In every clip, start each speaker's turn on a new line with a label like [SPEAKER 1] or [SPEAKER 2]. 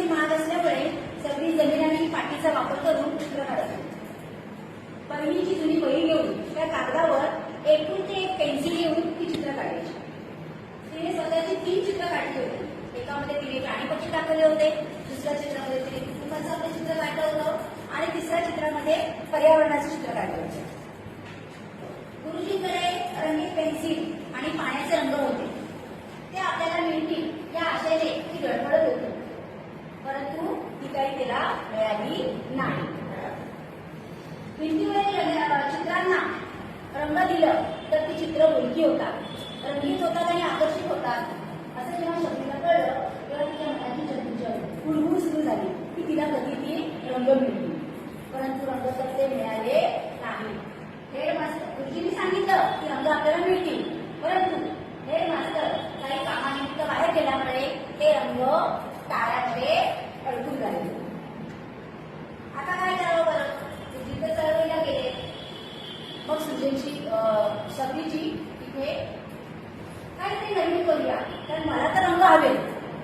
[SPEAKER 1] महाग असल्यामुळे सगळी जमीन आणि पाटीचा वापर करून चित्र काढत होती. पहिलीची जुनी वही घेऊन त्या कागदावर एकूण ते एक पेन्सिल घेऊन ती चित्र काढायची. तिने स्वतःची 3 चित्र काढली होती. एकामध्ये तिने प्राणीपक्षी दाखवले होते, दुसऱ्या चित्रामध्ये तिने कुटुंबाचं आपलं चित्र काढलं होतं आणि तिसऱ्या चित्रामध्ये पर्यावरणाचं चित्र काढलं होतं. गुरुजींकडे रंगीत पेन्सिल आणि पाण्याचे रंग होते. ते आपल्याला मिळतील या आशेने ती धडपडत होती, परंतु ती काही तिला मिळाली नाही. भिंतीवरील चित्रांना रंग दिलं तर ती चित्र बोलकी होतात, रंगीत होतात आणि आकर्षक होतात. असं जेव्हा शब्दीला कळलं तेव्हा तिच्या मनाची चंचल कुळबुळ सुरू झाली की तिला कधी ती रंग मिळतील, परंतु रंग तर ते मिळाले नाही. हेडमास्टर गुरुजींनी सांगितलं की रंग आपल्याला मिळतील, परंतु हेडमास्टर काही कामानिमित्त बाहेर गेल्यामुळे ते रंग ताऱ्यामध्ये अडकून राहिले. आता काय करावं बरं? गुरुजी तर चळवळीला गेले. मग सुजनची सबरीची तिथे काहीतरी नवीन करूया, कारण मला तर रंग हवे,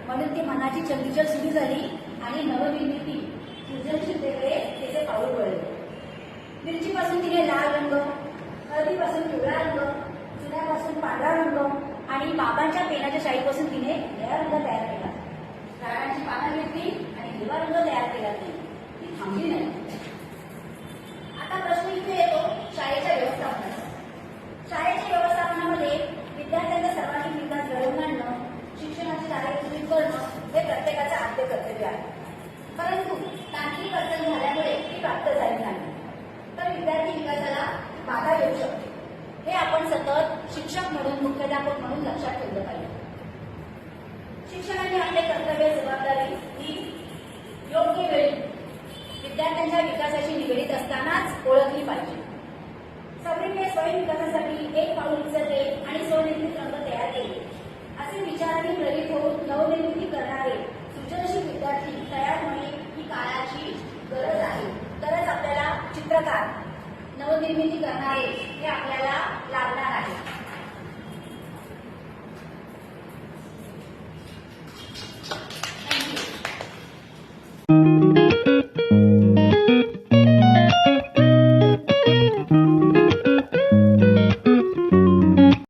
[SPEAKER 1] म्हणून ती मनाची चंचल सुरू झाली आणि नवनिर्मिती सृजनशीलतेकडे तिचे पाऊल वळले. मिरचीपासून तिने लाल रंग, हळदीपासून पिवळा रंग, चुन्यापासून पांढरा रंग आणि बाबांच्या पेनाच्या शाईपासून तिने निळा रंग तयार केला. झाडांची पानं घेतली आणि हिरवा रंग तयार केला. ती थांबली नाही. आता प्रश्न इथे येतो शाळेच्या व्यवस्थापनाचा. शाळेच्या व्यवस्थापनामध्ये विद्यार्थ्यांचा सर्वांगीण विकास घडवून आणणं, शिक्षणाची कार्यक्षम करणं हे प्रत्येकाचं आद्य कर्तव्य आहे. परंतु तांत्रिक अडचण झाल्यामुळे ती प्राप्त झाली नाही तर विद्यार्थी विकासाला बाधा येऊ शकते. हे आपण सतत शिक्षक म्हणून, मुख्याध्यापक म्हणून लक्षात ठेवलं पाहिजे. शिक्षकांनी आपले कर्तव्य, जबाबदारी ही योग्य वेळी विद्यार्थ्यांच्या विकासाशी निगडीत असतानाच ओळखली पाहिजे. सबरीने स्वयं विकासासाठी एक पाऊल उचलले आणि स्वनिर्मित रंग तयार केले. असे विचारांनी प्रेरित होऊन नवनिर्मिती करणारे सृजनशील विद्यार्थी तयार होणे ही काळाची गरज आहे. तरच आपल्याला चित्रकार, नवनिर्मिती करणारे हे आपल्याला लाभणार आहे.